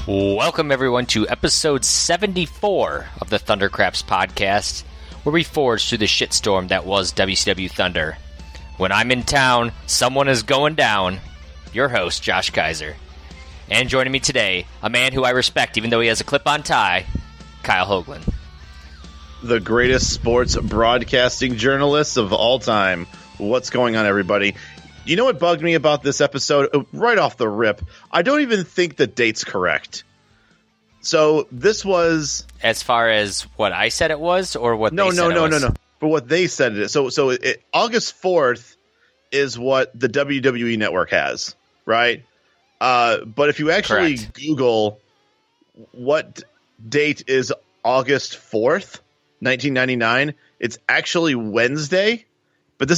Welcome, everyone, to episode 74 of the Thundercraps podcast, where we forge through the shitstorm that was WCW Thunder. When I'm in town, someone is going down. Your host, Josh Kaiser. And joining me today, a man who I respect, even though he has a clip-on tie, Kyle Hoagland. The greatest sports broadcasting journalist of all time. What's going on, everybody? You know what bugged me about this episode? Right off the rip, I don't even think the date's correct. So this was... As far as what I said it was, or what they said it was? No. For what they said it is. So August 4th is what the WWE Network has, right? But if you actually Google what date is August 4th, 1999, it's actually Wednesday. But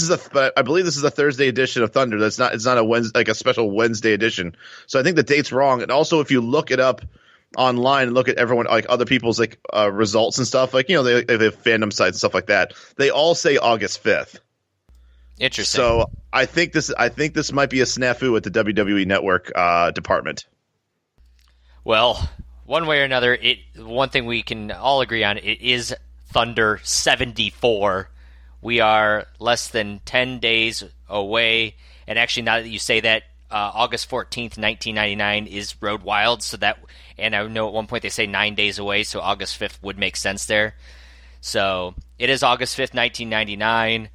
I believe this is a Thursday edition of Thunder. It's not a Wednesday, like a special Wednesday edition. So I think the date's wrong. And also, if you look it up online and look at everyone, like other people's results and stuff, they have fandom sites and stuff like that, they all say August 5th. Interesting. So I think this might be a snafu at the WWE Network department. Well, one way or another, one thing we can all agree on, it is Thunder 74. We are less than 10 days away, and actually, now that you say that, August 14th, 1999 is Road Wild, and I know at one point they say 9 days away, so August 5th would make sense there. So it is August 5th, 1999.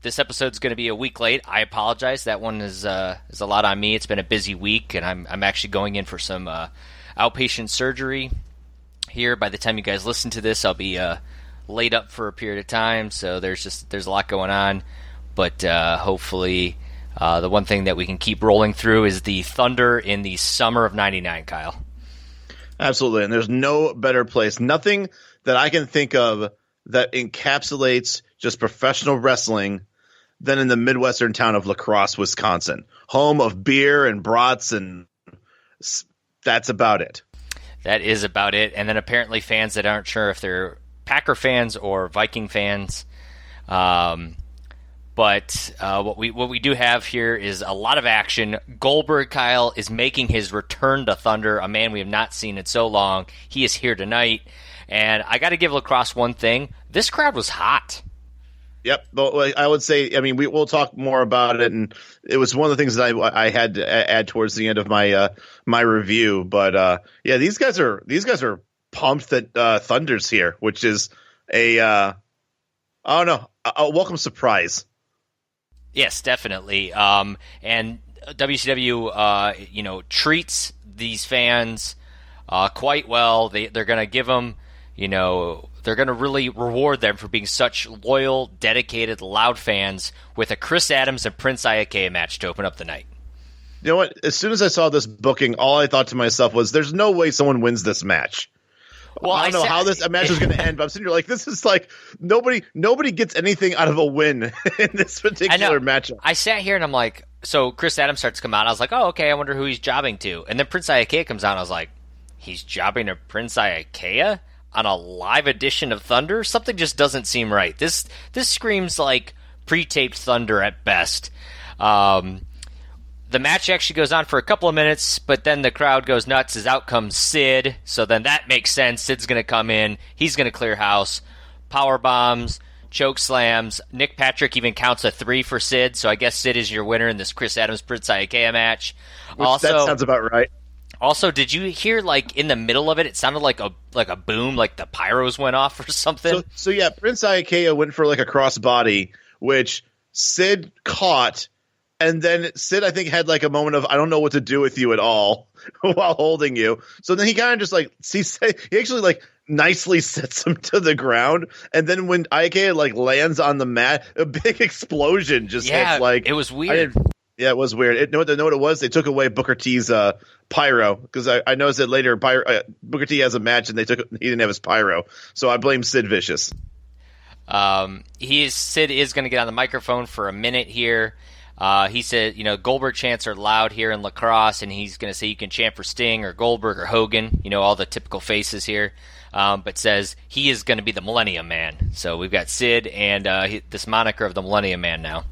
This episode's going to be a week late. I apologize. That one is a lot on me. It's been a busy week, and I'm actually going in for some outpatient surgery here. By the time you guys listen to this, I'll be laid up for a period of time, so there's a lot going on, but hopefully the one thing that we can keep rolling through is the Thunder in the summer of 99, Kyle. Absolutely, and there's no better place, nothing that I can think of that encapsulates just professional wrestling than in the Midwestern town of La Crosse, Wisconsin, home of beer and brats, and that's about it. That is about it, and then apparently fans that aren't sure if they're Packer fans or Viking fans, but what we do have here is a lot of action. Goldberg, Kyle, is making his return to Thunder, a man we have not seen in so long. He is here tonight, and I got to give La Crosse one thing: this crowd was hot. Yep, but I would say, we'll talk more about it, and it was one of the things that I had to add towards the end of my review. But these guys are pumped that Thunder's here, which is a welcome surprise. Yes, definitely. And WCW, treats these fans quite well. They're going to give them, they're going to really reward them for being such loyal, dedicated, loud fans with a Chris Adams and Prince Iakea match to open up the night. You know what? As soon as I saw this booking, all I thought to myself was, "There's no way someone wins this match." Well, I don't know how this match is going to end, but I'm sitting here like, this is like nobody gets anything out of a win in this particular matchup. I sat here and I'm like, so Chris Adams starts to come out. I was like, oh, okay, I wonder who he's jobbing to. And then Prince Iakea comes out, and I was like, he's jobbing to Prince Iakea on a live edition of Thunder? Something just doesn't seem right. This screams like pre-taped Thunder at best. The match actually goes on for a couple of minutes, but then the crowd goes nuts as out comes Sid. So then that makes sense. Sid's going to come in. He's going to clear house. Power bombs, choke slams. Nick Patrick even counts a 3 for Sid. So I guess Sid is your winner in this Chris Adams Prince Iakea match. That sounds about right. Also, did you hear, in the middle of it, it sounded like a boom, like the pyros went off or something? So yeah, Prince Iakea went for a crossbody, which Sid caught. And then Sid, I think, had a moment of, I don't know what to do with you at all while holding you. So then he kind of just he actually nicely sets him to the ground. And then when Iakea lands on the mat, a big explosion just hits. It was weird. It was weird. Know what it was? They took away Booker T's pyro, because I noticed that later Booker T has a match and he didn't have his pyro. So I blame Sid Vicious. Sid is going to get on the microphone for a minute here. He said, Goldberg chants are loud here in lacrosse, and he's going to say you can chant for Sting or Goldberg or Hogan, all the typical faces here, but says he is going to be the Millennium Man. So we've got Sid and this moniker of the Millennium Man now.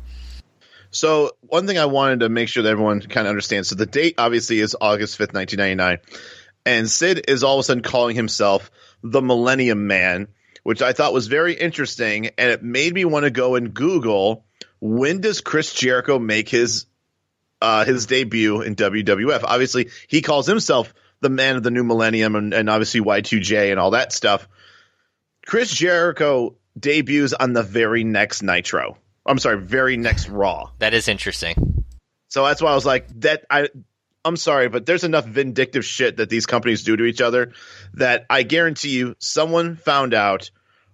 So one thing I wanted to make sure that everyone kind of understands. So the date obviously is August 5th, 1999. And Sid is all of a sudden calling himself the Millennium Man, which I thought was very interesting. And it made me want to go and Google, when does Chris Jericho make his debut in WWF? Obviously, he calls himself the man of the new millennium and obviously Y2J and all that stuff. Chris Jericho debuts on the very next Nitro. I'm sorry, very next Raw. That is interesting. So that's why I was like, I'm sorry, but there's enough vindictive shit that these companies do to each other that I guarantee you someone found out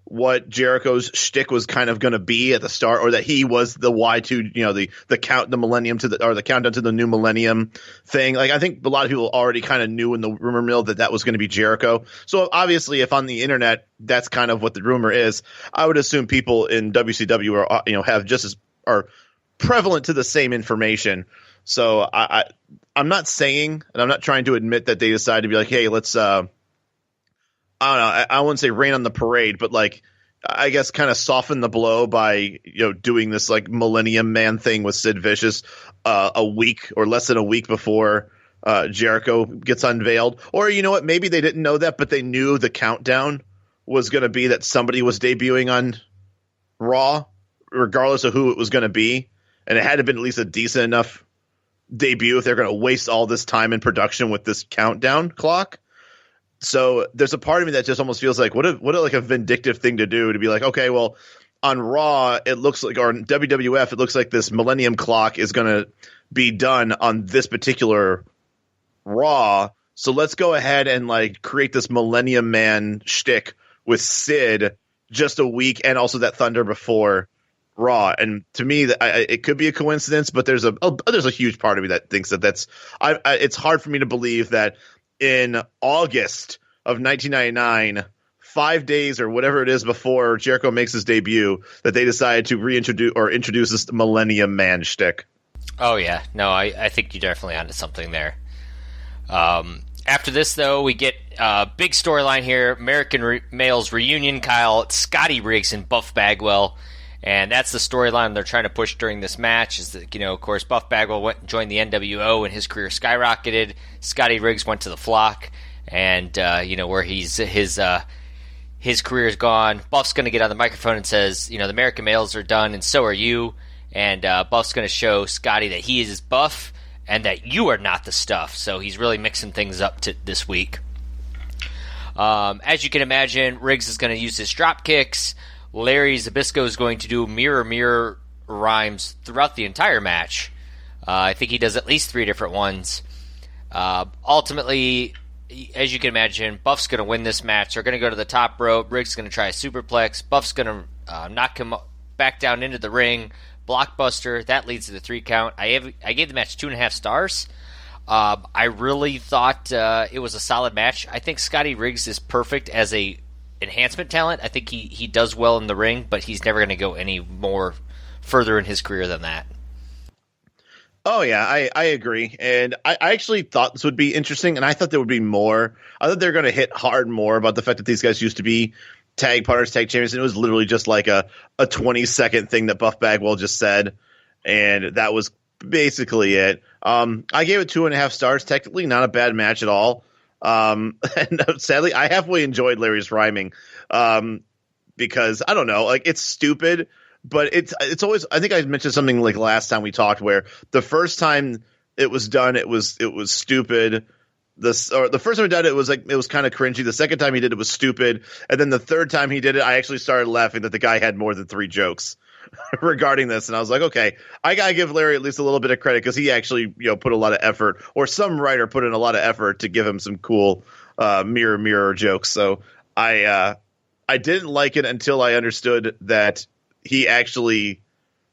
what Jericho's shtick was kind of going to be at the start, or that he was the Y2, the millennium the countdown to the new millennium thing. Like, I think a lot of people already kind of knew in the rumor mill that was going to be Jericho. So obviously, if on the internet that's kind of what the rumor is, I would assume people in WCW are prevalent to the same information. So I'm not saying, and I'm not trying to admit that they decided to be like, hey, let's I don't know. I wouldn't say rain on the parade, but like, I guess kind of soften the blow by, doing this like Millennium Man thing with Sid Vicious a week or less than a week before Jericho gets unveiled. Or you know what? Maybe they didn't know that, but they knew the countdown was going to be that somebody was debuting on Raw, regardless of who it was going to be. And it had to have been at least a decent enough debut if they're going to waste all this time in production with this countdown clock. So there's a part of me that just almost feels like what a vindictive thing to do, to be like, okay, well, on Raw it looks like, or in WWF it looks like this Millennium Clock is going to be done on this particular Raw. So let's go ahead and like create this Millennium Man shtick with Sid just a week, and also that Thunder before Raw. And to me, it could be a coincidence, but there's a huge part of me that thinks that's it's hard for me to believe that in August of 1999, 5 days or whatever it is before Jericho makes his debut, that they decided to introduce this Millennium Man shtick. Oh yeah, no, I think you're definitely onto something there. After this, though, we get a big storyline here: American Males Reunion. Kyle, Scotty Riggs, and Buff Bagwell. And that's the storyline they're trying to push during this match. Is that, of course, Buff Bagwell went and joined the NWO and his career skyrocketed. Scotty Riggs went to the Flock, and where his career is gone. Buff's going to get on the microphone and says, the American Males are done, and so are you. And Buff's going to show Scotty that he is Buff and that you are not the stuff. So he's really mixing things up this week. As you can imagine, Riggs is going to use his drop kicks. Larry Zbyszko is going to do mirror rhymes throughout the entire match. I think he does at least 3 different ones. Ultimately, as you can imagine, Buff's going to win this match. They're going to go to the top rope. Riggs is going to try a superplex. Buff's going to knock him back down into the ring. Blockbuster. That leads to the 3 count. I gave the match 2.5 stars. I really thought it was a solid match. I think Scotty Riggs is perfect as a enhancement talent. I think he does well in the ring, but he's never going to go any more further in his career than that. Oh yeah, I agree, and I actually thought this would be interesting, and I thought there would be more. I thought they were going to hit hard more about the fact that these guys used to be tag partners, tag champions, and it was literally just like a 20-second thing that Buff Bagwell just said, and that was basically it. I gave it 2.5 stars. Technically, not a bad match at all. And sadly, I halfway enjoyed Larry's rhyming, because I don't know, like, it's stupid, but it's always, I think I mentioned something like last time we talked where the first time it was done, it was stupid. The first time he did it was kind of cringy. The second time he did it was stupid, and then the third time he did it, I actually started laughing that the guy had more than 3 jokes regarding this, and I was like, okay, I gotta give Larry at least a little bit of credit because he actually put a lot of effort, or some writer put in a lot of effort to give him some cool mirror jokes. So I didn't like it until I understood that he actually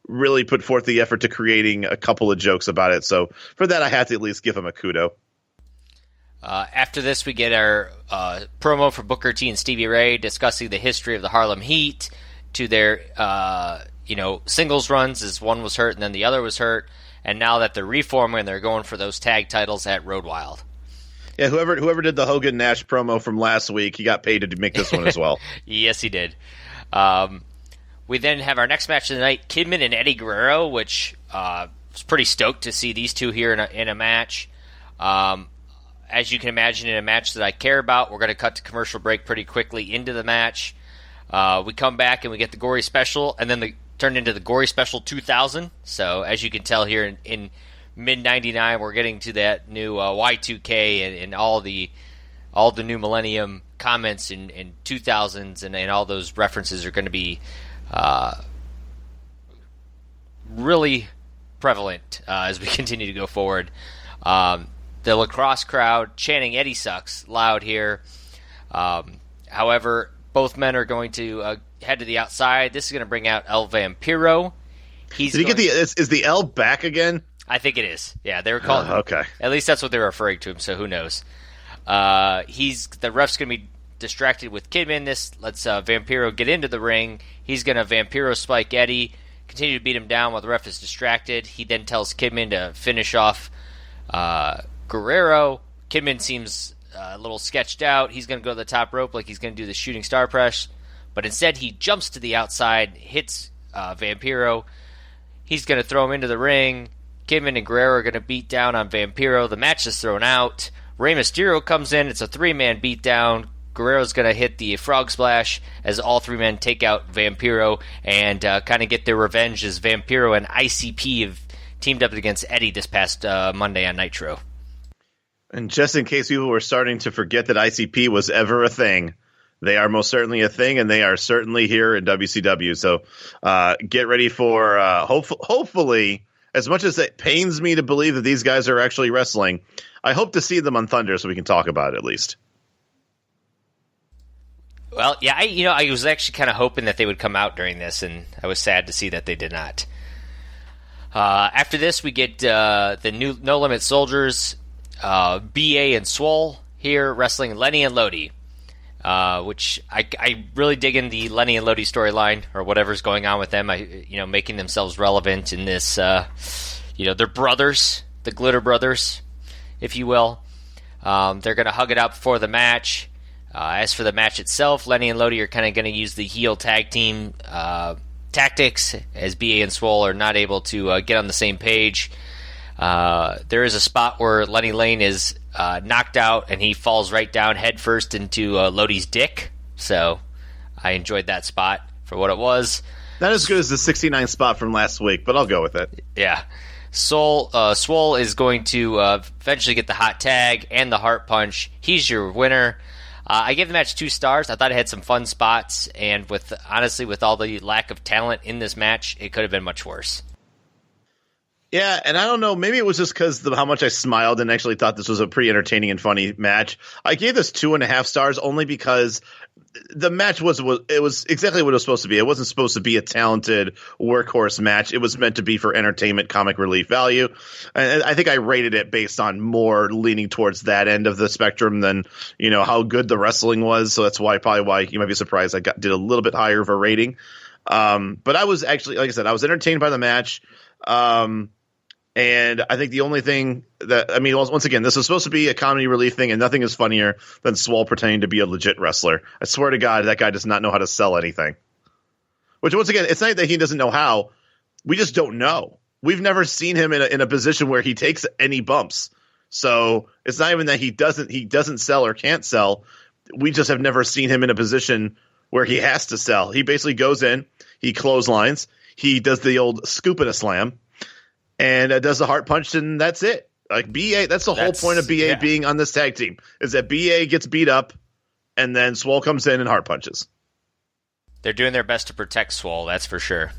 really put forth the effort to creating a couple of jokes about it. So for that, I have to at least give him a kudo. After this, we get our promo for Booker T and Stevie Ray discussing the history of the Harlem Heat. to their singles runs as one was hurt and then the other was hurt, and now that they're reforming, they're going for those tag titles at Road Wild. Yeah, whoever did the Hogan Nash promo from last week, he got paid to make this one as well. Yes, he did. We then have our next match of the night, Kidman and Eddie Guerrero, which was pretty stoked to see these two here in a match. As you can imagine, in a match that I care about, we're going to cut to commercial break pretty quickly into the match. We come back and we get the Gory Special, and then turned into the Gory Special 2000. So as you can tell here in mid-99, we're getting to that new Y2K and all the new Millennium comments in 2000s, and all those references are going to be really prevalent as we continue to go forward. The lacrosse crowd chanting "Eddie sucks" loud here. However, both men are going to head to the outside. This is going to bring out El Vampiro. Is the L back again? I think it is. Yeah, they were calling. Okay. At least that's what they were referring to him. So who knows? The ref's going to be distracted with Kidman. This lets Vampiro get into the ring. He's going to Vampiro spike Eddie, continue to beat him down while the ref is distracted. He then tells Kidman to finish off Guerrero. Kidman seems a little sketched out. He's going to go to the top rope like he's going to do the shooting star press, but instead he jumps to the outside, hits Vampiro. He's going to throw him into the ring. Kidman and Guerrero are going to beat down on Vampiro. The match is thrown out. Rey Mysterio comes in. It's a three-man beatdown. Guerrero's going to hit the frog splash as all three men take out Vampiro and kind of get their revenge as Vampiro and ICP have teamed up against Eddie this past Monday on Nitro. And just in case people were starting to forget that ICP was ever a thing, they are most certainly a thing, and they are certainly here in WCW. So get ready for hopefully, as much as it pains me to believe that these guys are actually wrestling, I hope to see them on Thunder so we can talk about it at least. Well, yeah, I was actually kind of hoping that they would come out during this, and I was sad to see that they did not. After this, we get the new No Limit Soldiers, BA and Swole here wrestling Lenny and Lodi, which I really dig in the Lenny and Lodi storyline or whatever's going on with them. Making themselves relevant in this. They're brothers, the Glitter Brothers, if you will. They're going to hug it out before the match. As for the match itself, Lenny and Lodi are kind of going to use the heel tag team tactics as BA and Swole are not able to get on the same page. There is a spot where Lenny Lane is knocked out and he falls right down headfirst into Lodi's dick. So I enjoyed that spot for what it was. Not as good as the 69 spot from last week, but I'll go with it. Yeah. Swole is going to eventually get the hot tag and the heart punch. He's your winner. I gave the match 2 stars. I thought it had some fun spots, and with all the lack of talent in this match, it could have been much worse. Yeah, and I don't know, maybe it was just because how much I smiled and actually thought this was a pretty entertaining and funny match. I gave this 2.5 stars only because the match was exactly what it was supposed to be. It wasn't supposed to be a talented workhorse match. It was meant to be for entertainment, comic relief value. And I think I rated it based on more leaning towards that end of the spectrum than, how good the wrestling was. So that's why you might be surprised I did a little bit higher of a rating. But I was actually, like I said, I was entertained by the match. And I think the only thing once again, this is supposed to be a comedy relief thing, and nothing is funnier than Swole pretending to be a legit wrestler. I swear to God, that guy does not know how to sell anything. Which, once again, it's not that he doesn't know how. We just don't know. We've never seen him in a position where he takes any bumps. So it's not even that he doesn't sell or can't sell. We just have never seen him in a position where he has to sell. He basically goes in, he clotheslines, he does the old scoop and a slam, and does the heart punch, and that's it. Like BA, that's the whole point of BA being on this tag team, is that BA gets beat up, and then Swole comes in and heart punches. They're doing their best to protect Swole, that's for sure.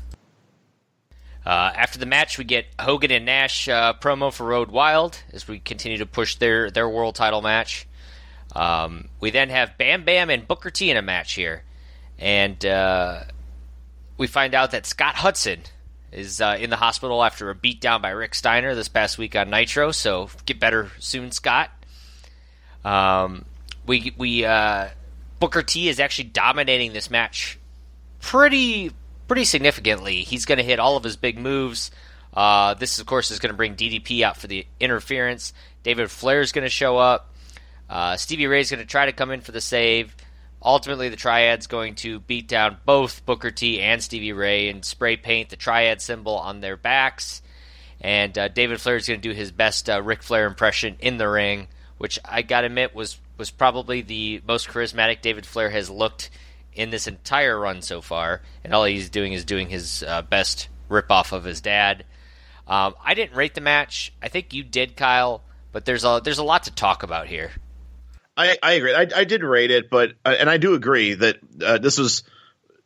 After the match, we get Hogan and Nash promo for Road Wild as we continue to push their world title match. We then have Bam Bam and Booker T in a match here, and we find out that Scott Hudson is in the hospital after a beatdown by Rick Steiner this past week on Nitro, so get better soon, Scott. Booker T is actually dominating this match pretty significantly. He's going to hit all of his big moves. This, of course, is going to bring DDP out for the interference. David Flair is going to show up. Stevie Ray is going to try to come in for the save. Ultimately, the Triad's going to beat down both Booker T and Stevie Ray and spray paint the Triad symbol on their backs. And David Flair is going to do his best Ric Flair impression in the ring, which I got to admit was probably the most charismatic David Flair has looked in this entire run so far. And all he's doing is doing his best ripoff of his dad. I didn't rate the match. I think you did, Kyle, but there's a lot to talk about here. I agree. I did rate it, but and I do agree that this was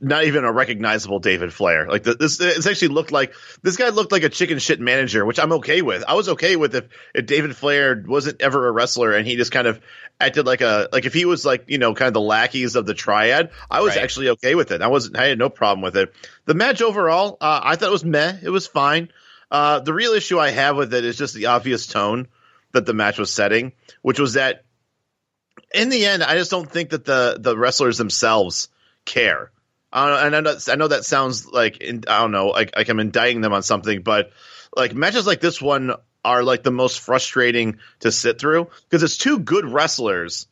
not even a recognizable David Flair. Like this actually looked like this guy looked like a chicken shit manager, which I'm okay with. I was okay with if David Flair wasn't ever a wrestler and he just kind of acted like if he was like, kind of the lackeys of the Triad. I was actually okay with it. I had no problem with it. The match overall, I thought it was meh. It was fine. The real issue I have with it is just the obvious tone that the match was setting, which was that in the end, I just don't think that the wrestlers themselves care. And I know that sounds like, I don't know, like I'm indicting them on something, but like matches like this one are like the most frustrating to sit through because it's two good wrestlers,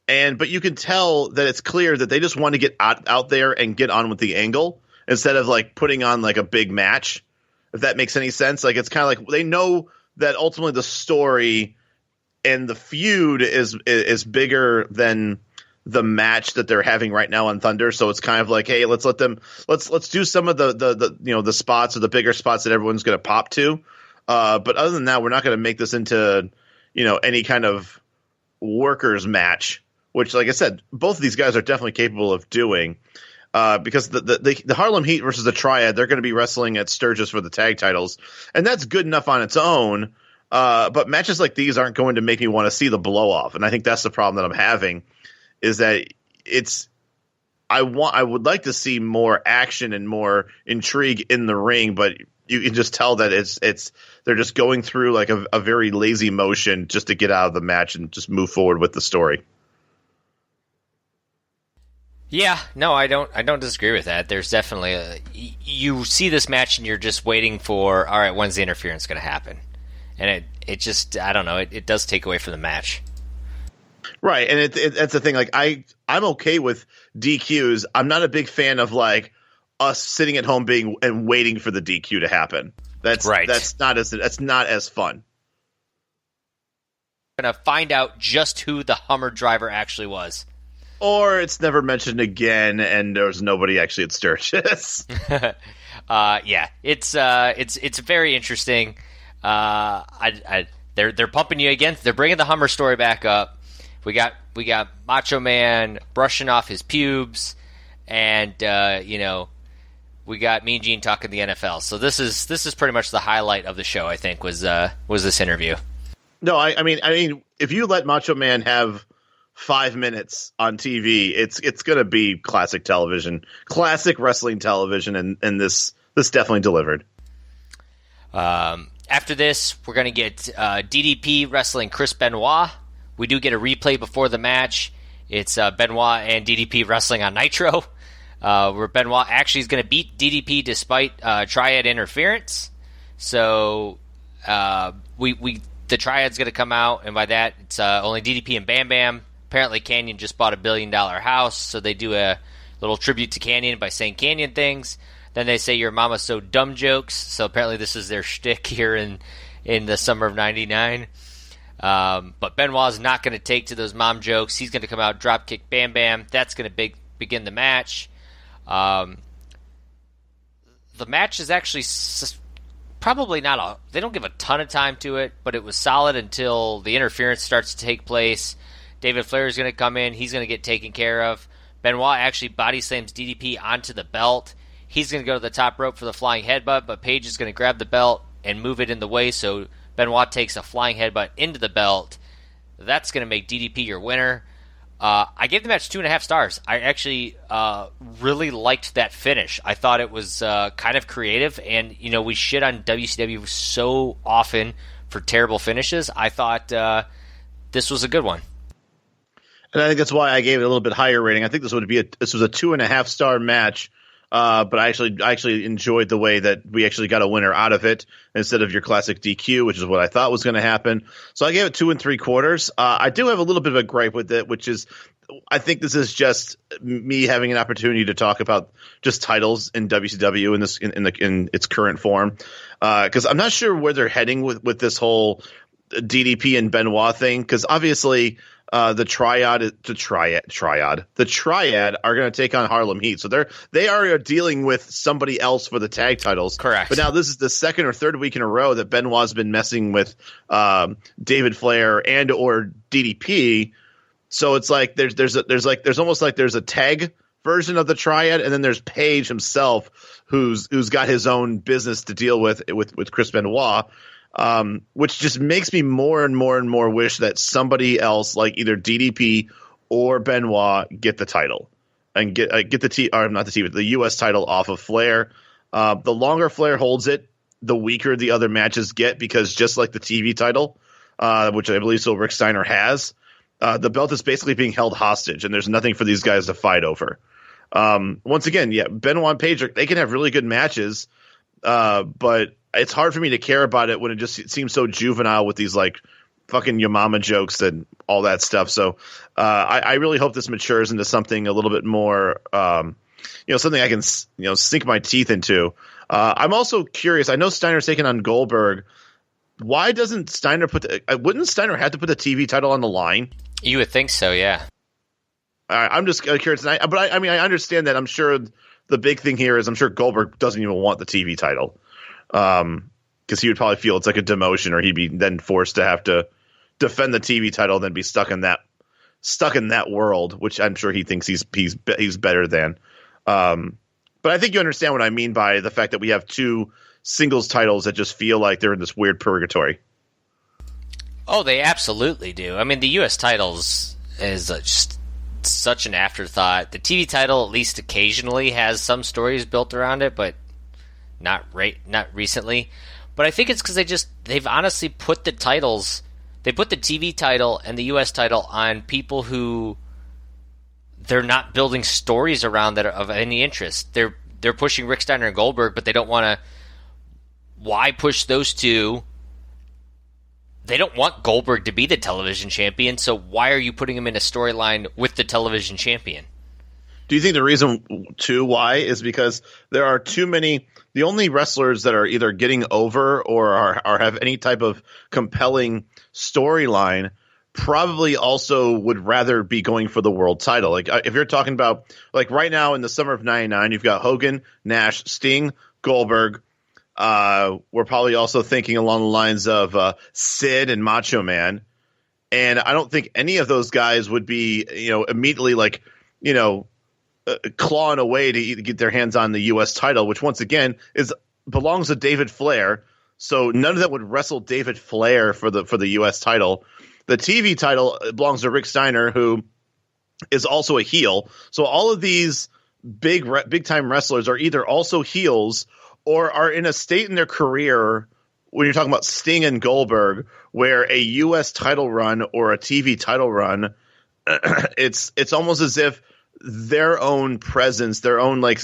but you can tell that it's clear that they just want to get out there and get on with the angle instead of like putting on like a big match, if that makes any sense. Like it's kind of like they know that ultimately the story and the feud is bigger than the match that they're having right now on Thunder. So it's kind of like, hey, let's do some of the spots or the bigger spots that everyone's going to pop to. But other than that, we're not going to make this into, any kind of workers match, which, like I said, both of these guys are definitely capable of doing. Because the Harlem Heat versus the Triad, they're going to be wrestling at Sturgis for the tag titles, and that's good enough on its own. But matches like these aren't going to make me want to see the blow off, and I think that's the problem that I'm having. Is that I would like to see more action and more intrigue in the ring, but you can just tell that they're just going through like a very lazy motion just to get out of the match and just move forward with the story. Yeah, no, I don't disagree with that. There's definitely you see this match and you're just waiting for, all right, when's the interference going to happen? And it just, I don't know, it does take away from the match. Right, and that's the thing. Like I'm okay with DQs. I'm not a big fan of like us sitting at home and waiting for the DQ to happen. That's right. That's not as fun. Gonna find out just who the Hummer driver actually was, or it's never mentioned again, and there's nobody actually at Sturgis. Yeah, it's very interesting. They're pumping you again. They're bringing the Hummer story back up. We got Macho Man brushing off his pubes, and we got Mean Gene talking the NFL. So this is pretty much the highlight of the show. I think was this interview. No, I mean, if you let Macho Man have 5 minutes on TV, it's going to be classic television, classic wrestling television, and this definitely delivered. After this, we're going to get DDP wrestling Chris Benoit. We do get a replay before the match. It's Benoit and DDP wrestling on Nitro, where Benoit actually is going to beat DDP despite Triad interference. So the Triad's going to come out, and by that, it's only DDP and Bam Bam. Apparently, Kanyon just bought $1 billion house, so they do a little tribute to Kanyon by saying Kanyon things. Then they say your mama's so dumb jokes. So apparently, this is their shtick here in the summer of '99. But Benoit's not going to take to those mom jokes. He's going to come out, drop kick Bam Bam. That's going to begin the match. The match is actually probably not they don't give a ton of time to it, but it was solid until the interference starts to take place. David Flair is going to come in. He's going to get taken care of. Benoit actually body slams DDP onto the belt. He's going to go to the top rope for the flying headbutt, but Paige is going to grab the belt and move it in the way, so Benoit takes a flying headbutt into the belt. That's going to make DDP your winner. I gave the match 2.5 stars. I actually really liked that finish. I thought it was kind of creative, and we shit on WCW so often for terrible finishes. I thought this was a good one. And I think that's why I gave it a little bit higher rating. I think this was a 2.5 star match But I actually enjoyed the way that we actually got a winner out of it instead of your classic DQ, which is what I thought was going to happen. So I gave it 2 3/4. I do have a little bit of a gripe with it, which is I think this is just me having an opportunity to talk about just titles in WCW in its current form, because I'm not sure where they're heading with this whole DDP and Benoit thing, because obviously the triad are going to take on Harlem Heat, so they are dealing with somebody else for the tag titles. Correct. But now this is the second or third week in a row that Benoit's been messing with David Flair and or DDP. So it's like there's almost like there's a tag version of the triad, and then there's Page himself who's got his own business to deal with Chris Benoit. Which just makes me more and more wish that somebody else, like either DDP or Benoit, get the title and get the U.S. title off of Flair. The longer Flair holds it, the weaker the other matches get, because just like the TV title, which I believe Rick Steiner has, the belt is basically being held hostage, and there's nothing for these guys to fight over. Once again, yeah, Benoit and Page, they can have really good matches, but it's hard for me to care about it when it just seems so juvenile with these like fucking your mama jokes and all that stuff. So I really hope this matures into something a little bit more, something I can sink my teeth into. I'm also curious. I know Steiner's taking on Goldberg. Why doesn't Steiner wouldn't Steiner have to put the TV title on the line? You would think so, yeah. I'm just curious, but I understand that. I'm sure the big thing here is I'm sure Goldberg doesn't even want the TV title. Because he would probably feel it's like a demotion, or he'd be then forced to have to defend the TV title, and then be stuck in that world, which I'm sure he thinks he's better than. But I think you understand what I mean by the fact that we have two singles titles that just feel like they're in this weird purgatory. Oh, they absolutely do. I mean, the U.S. titles is just such an afterthought. The TV title, at least occasionally, has some stories built around it, but not recently. But I think it's because they've honestly put the titles, they put the TV title and the US title on people who they're not building stories around that are of any interest. They're pushing Rick Steiner and Goldberg, but they don't want to. Why push those two? They don't want Goldberg to be the television champion, so why are you putting him in a storyline with the television champion? Do you think the reason too why is because there are too many? The only wrestlers that are either getting over or are have any type of compelling storyline probably also would rather be going for the world title. Like if you're talking about like right now in the summer of '99, you've got Hogan, Nash, Sting, Goldberg. We're probably also thinking along the lines of Sid and Macho Man, and I don't think any of those guys would be immediately like clawing away to get their hands on the U.S. title, which once again belongs to David Flair. So none of them would wrestle David Flair for the U.S. title. The TV title belongs to Rick Steiner, who is also a heel. So all of these big time wrestlers are either also heels or are in a state in their career when you're talking about Sting and Goldberg, where a U.S. title run or a TV title run, it's almost as if their own presence, their own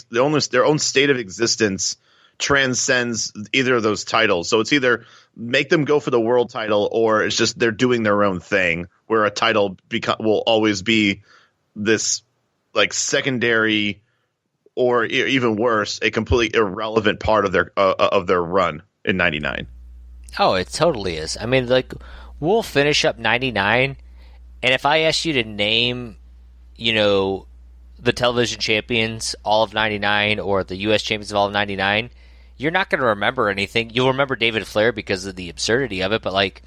state of existence transcends either of those titles. So it's either make them go for the world title, or it's just they're doing their own thing, where a title will always be this like secondary, or even worse, a completely irrelevant part of their run in '99. Oh, it totally is. I mean, like, we'll finish up '99, and if I asked you to name, the television champions all of '99 or the U.S. champions of all of '99, you're not going to remember anything. You'll remember David Flair because of the absurdity of it, but like,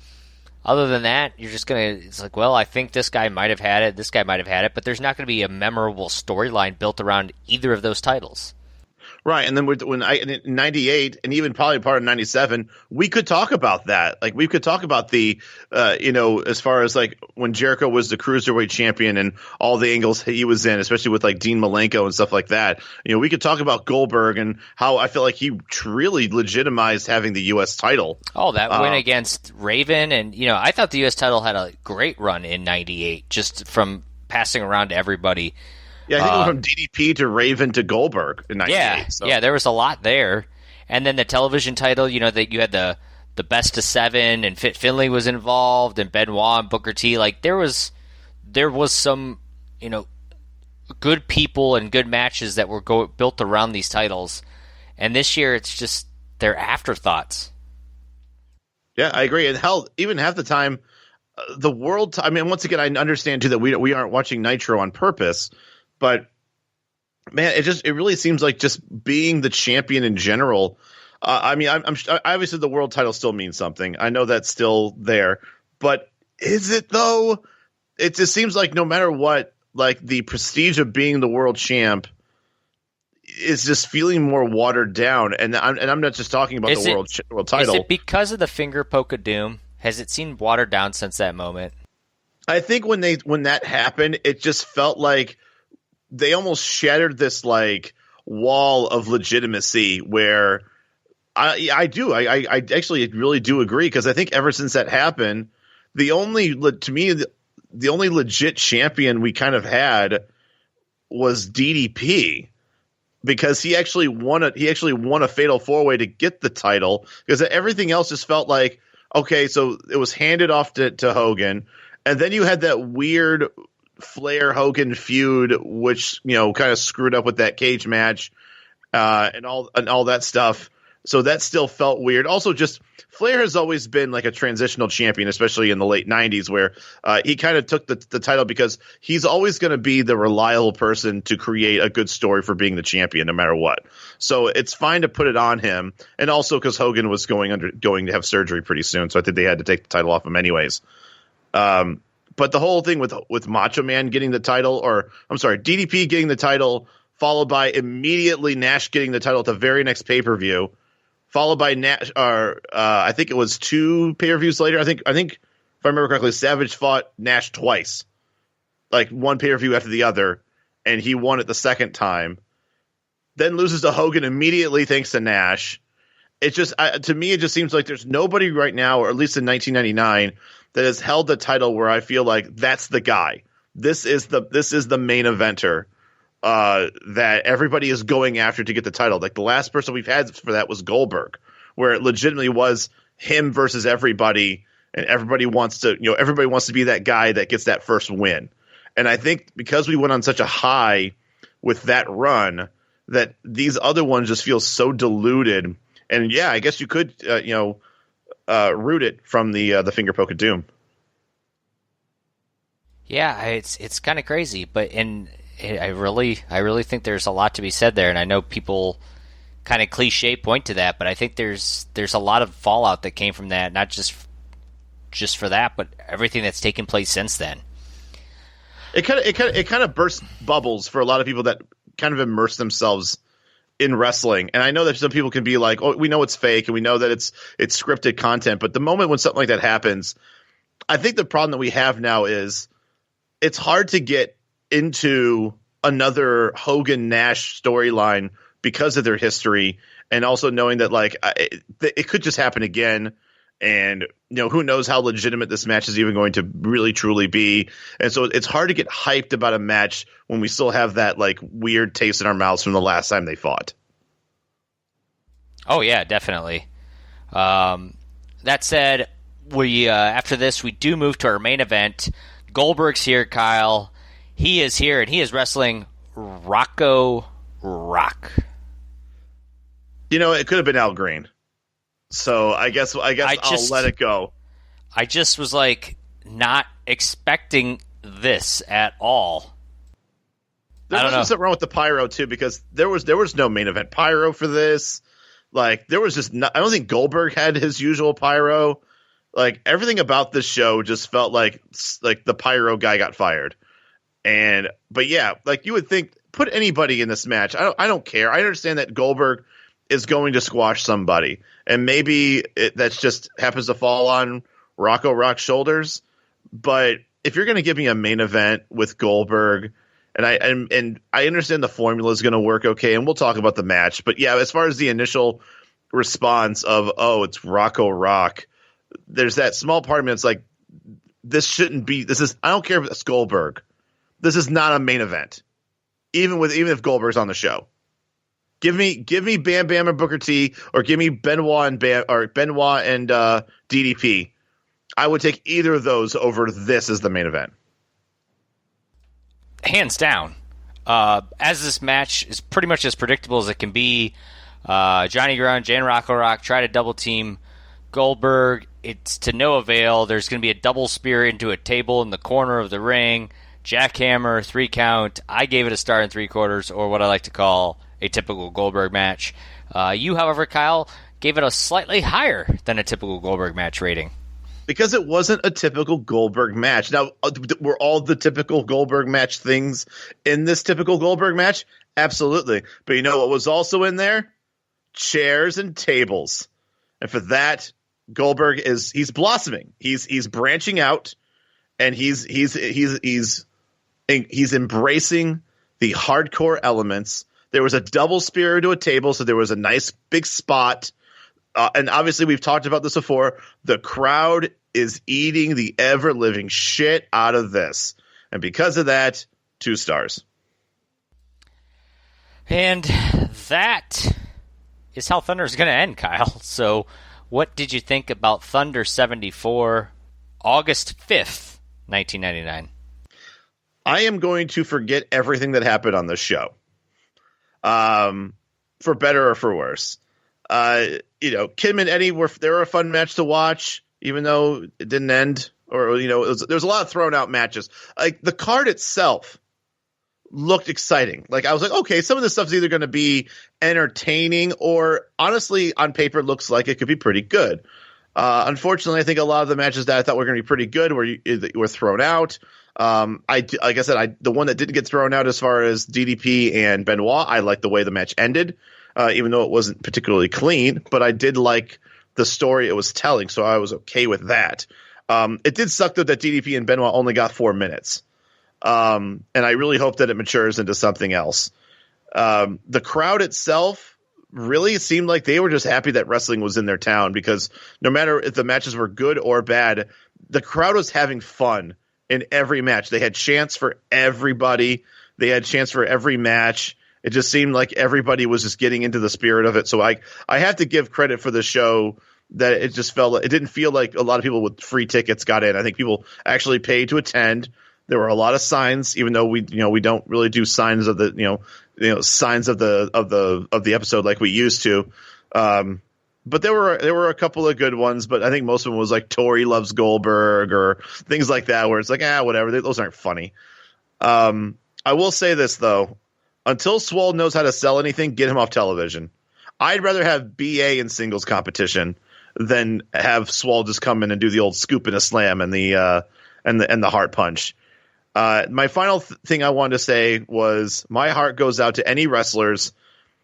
other than that, you're just going to, it's like, well, I think this guy might have had it, this guy might have had it, but there's not going to be a memorable storyline built around either of those titles. Right, and then in '98 and even probably part of '97, we could talk about that. Like we could talk about the, as far as like when Jericho was the cruiserweight champion and all the angles he was in, especially with like Dean Malenko and stuff like that. We could talk about Goldberg and how I feel like he really legitimized having the U.S. title. Oh, that win against Raven, and I thought the U.S. title had a great run in '98, just from passing around to everybody. Yeah, I think it went from DDP to Raven to Goldberg in '98. Yeah, yeah, there was a lot there. And then the television title, that you had the best of 7, and Fit Finlay was involved, and Benoit and Booker T. Like there was some good people and good matches that were built around these titles. And this year, it's just they're afterthoughts. Yeah, I agree. And hell, even half the time, the world. I mean, once again, I understand too that we aren't watching Nitro on purpose, but man, it really seems like just being the champion in general. I mean, I'm obviously the world title still means something. I know that's still there, but is it though? It just seems like no matter what, like the prestige of being the world champ is just feeling more watered down. And I'm not just talking about the world title. Is it because of the finger poke of doom? Has it seemed watered down since that moment? I think when that happened, it just felt like they almost shattered this like wall of legitimacy where I actually really do agree, because I think ever since that happened, the only legit champion we kind of had was DDP, because he actually won a fatal 4-way to get the title, because everything else just felt like, okay, so it was handed off to Hogan, and then you had that weird Flair Hogan feud, which kind of screwed up with that cage match and all that stuff. So that still felt weird. Also, just Flair has always been like a transitional champion, especially in the late 90s, where he kind of took the title because he's always going to be the reliable person to create a good story for being the champion no matter what. So it's fine to put it on him. And also because Hogan was going to have surgery pretty soon, so I think they had to take the title off him anyways. But the whole thing with Macho Man getting the title, or I'm sorry, DDP getting the title, followed by immediately Nash getting the title at the very next pay-per-view, followed by Nash, I think it was 2 pay-per-views later. I think if I remember correctly, Savage fought Nash twice, like one pay-per-view after the other, and he won it the second time. Then loses to Hogan immediately thanks to Nash. It just to me, it just seems like there's nobody right now, or at least in 1999, that has held the title where I feel like that's the guy. This is the main eventer that everybody is going after to get the title. Like the last person we've had for that was Goldberg, where it legitimately was him versus everybody, and everybody wants to be that guy that gets that first win. And I think because we went on such a high with that run, that these other ones just feel so diluted. And yeah, I guess you could root it from the finger poke of doom. Yeah, it's kind of crazy, but I really think there's a lot to be said there, and I know people kind of cliche point to that, but I think there's a lot of fallout that came from that, not just for that, but everything that's taken place since then. It kind of burst bubbles for a lot of people that kind of immerse themselves in wrestling. And I know that some people can be like, oh, we know it's fake and we know that it's scripted content, but the moment when something like that happens, I think the problem that we have now is it's hard to get into another Hogan Nash storyline because of their history, and also knowing that like it could just happen again, and who knows how legitimate this match is even going to really truly be. And so it's hard to get hyped about a match when we still have that like weird taste in our mouths from the last time they fought. Oh yeah, definitely. That said, we after this we do move to our main event. Goldberg's here, Kyle. He is here, and he is wrestling Rocco Rock. It could have been Al Green. So I guess I'll let it go. I just was like not expecting this at all. There was something wrong with the pyro too, because there was no main event pyro for this. Like there was just I don't think Goldberg had his usual pyro. Like everything about this show just felt like the pyro guy got fired. But yeah, like you would think, put anybody in this match. I don't care. I understand that Goldberg is going to squash somebody, and maybe that's just happens to fall on Rocco Rock's shoulders. But if you're going to give me a main event with Goldberg, and I understand the formula is going to work okay, and we'll talk about the match. But yeah, as far as the initial response of it's Rocco Rock, there's that small part of me that's like, this shouldn't be. I don't care if it's Goldberg. This is not a main event. even if Goldberg's on the show. Give me Bam Bam and Booker T, or give me Benoit and DDP. I would take either of those over this as the main event. Hands down. As this match is pretty much as predictable as it can be, Johnny Grunt, Jan Rocco Rock try to double team Goldberg. It's to no avail. There's going to be a double spear into a table in the corner of the ring. Jackhammer, 3 count. I gave it a star and 3/4, or what I like to call a typical Goldberg match. You, however, Kyle, gave it a slightly higher than a typical Goldberg match rating. Because it wasn't a typical Goldberg match. Now, were all the typical Goldberg match things in this typical Goldberg match? Absolutely. But you know what was also in there? Chairs and tables. And for that, Goldberg he's blossoming. He's branching out, and he's embracing the hardcore elements. There was a double spear into a table, so there was a nice big spot. And obviously, we've talked about this before. The crowd is eating the ever-living shit out of this. And because of that, 2 stars. And that is how Thunder is going to end, Kyle. So what did you think about Thunder 74, August 5th, 1999? I am going to forget everything that happened on this show. For better or for worse. Kim and Eddie were a fun match to watch, even though it didn't end. Or there's a lot of thrown out matches. Like the card itself looked exciting. Like I was like, okay, some of this stuff's either going to be entertaining or honestly on paper looks like it could be pretty good. Unfortunately, I think a lot of the matches that I thought were going to be pretty good were thrown out. Like I said, the one that didn't get thrown out as far as DDP and Benoit, I liked the way the match ended. Even though it wasn't particularly clean, but I did like the story it was telling, so I was okay with that. It did suck, though, that DDP and Benoit only got 4 minutes. And I really hope that it matures into something else. The crowd itself really seemed like they were just happy that wrestling was in their town, because no matter if the matches were good or bad, the crowd was having fun in every match. They had chants for everybody. They had chants for every match. It just seemed like everybody was just getting into the spirit of it. So I have to give credit for the show that it didn't feel like a lot of people with free tickets got in. I think people actually paid to attend. There were a lot of signs, even though we don't really do signs of the signs of the episode like we used to. But there were a couple of good ones, but I think most of them was like Tori loves Goldberg or things like that, where it's like, whatever, those aren't funny. I will say this though. Until Swole knows how to sell anything, get him off television. I'd rather have BA in singles competition than have Swole just come in and do the old scoop and a slam and the heart punch. My final thing I wanted to say was my heart goes out to any wrestlers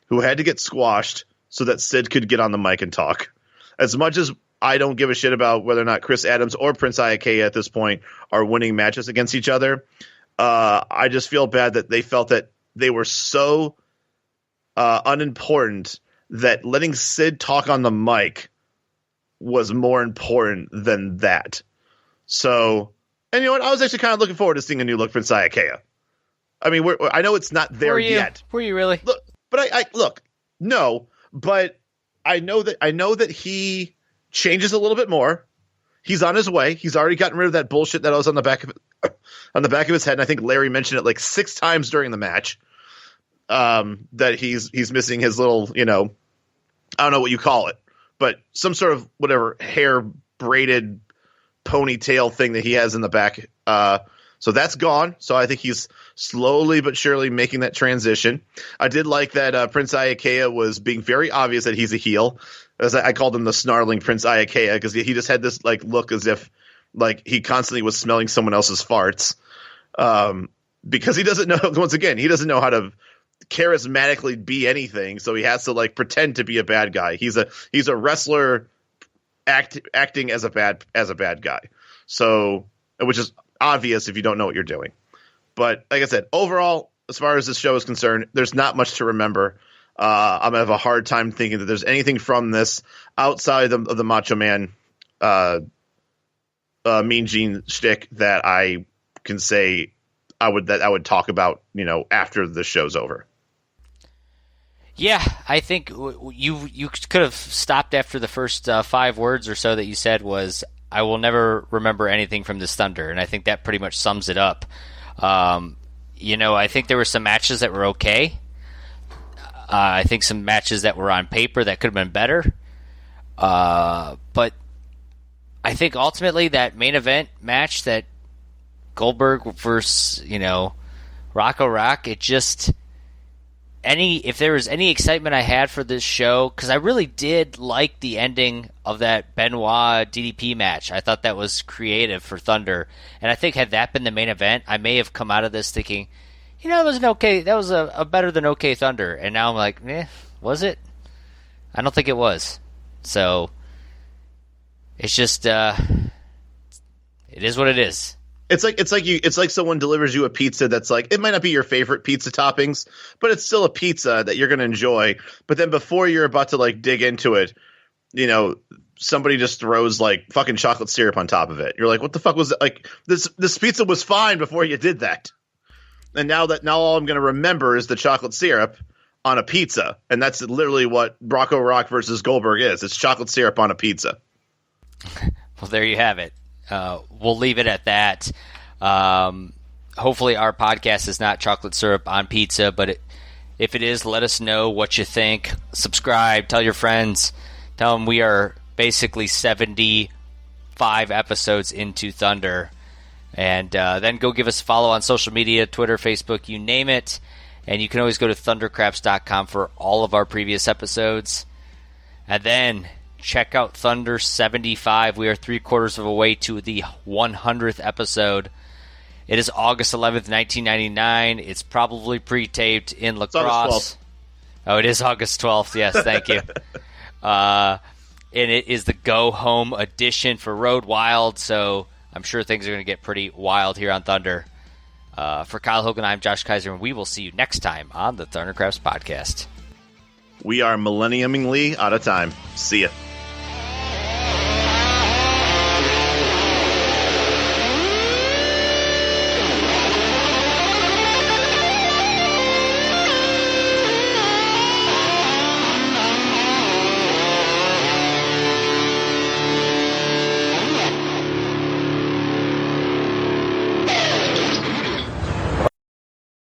who had to get squashed so that Sid could get on the mic and talk. As much as I don't give a shit about whether or not Chris Adams or Prince Iaukea at this point are winning matches against each other, I just feel bad that they felt that they were so unimportant that letting Sid talk on the mic was more important than that. So, and you know what? I was actually kind of looking forward to seeing a new look Prince Iaukea. I mean, I know it's not there yet. Were you really? Look, but no, but I know that he changes a little bit more. He's on his way. He's already gotten rid of that bullshit that was on the back of his head. And I think Larry mentioned it like 6 times during the match. That he's missing his little, I don't know what you call it, but some sort of whatever hair braided ponytail thing that he has in the back. So that's gone. So I think he's slowly but surely making that transition. I did like that Prince Iaukea was being very obvious that he's a heel. As I called him the snarling Prince Iaukea, because he just had this like look as if like he constantly was smelling someone else's farts. Because he doesn't know, once again, he doesn't know how to charismatically be anything, so he has to like pretend to be a bad guy. He's a wrestler acting as a bad guy. So, which is obvious if you don't know what you're doing. But like I said, overall, as far as this show is concerned, there's not much to remember. I'm gonna have a hard time thinking that there's anything from this outside of the Macho Man Mean Gene shtick that I can say I would talk about, after the show's over. Yeah, I think you could have stopped after the first 5 words or so that you said was, I will never remember anything from this Thunder, and I think that pretty much sums it up. I think there were some matches that were okay. I think some matches that were on paper that could have been better. But I think ultimately that main event match, that Goldberg versus, Rocco Rock, it just... if there was any excitement I had for this show, because I really did like the ending of that Benoit DDP match. I thought that was creative for Thunder, and I think had that been the main event, I may have come out of this thinking, it was that was a better than okay Thunder, and now I'm like, was it? I don't think it was. So it's just, it is what it is. It's like someone delivers you a pizza that's like, it might not be your favorite pizza toppings, but it's still a pizza that you're going to enjoy. But then before you're about to like dig into it, somebody just throws like fucking chocolate syrup on top of it. You're like, what the fuck was that? Like this pizza was fine before you did that. And now all I'm going to remember is the chocolate syrup on a pizza. And that's literally what Rocco Rock versus Goldberg is. It's chocolate syrup on a pizza. Well, there you have it. We'll leave it at that. Hopefully our podcast is not chocolate syrup on pizza, but if it is, let us know what you think. Subscribe, tell your friends, tell them we are basically 75 episodes into Thunder. And then go give us a follow on social media, Twitter, Facebook, you name it. And you can always go to thundercraps.com for all of our previous episodes. And then check out Thunder 75. We are 3/4 of a way to the 100th episode. It is August 11th, 1999. It's probably pre-taped in La Crosse. Oh, it is August 12th. Yes, thank you. And it is the go-home edition for Road Wild, so I'm sure things are going to get pretty wild here on Thunder. For Kyle Hogan, I'm Josh Kaiser, and we will see you next time on the Thundercrafts Podcast. We are millenniumingly out of time. See ya.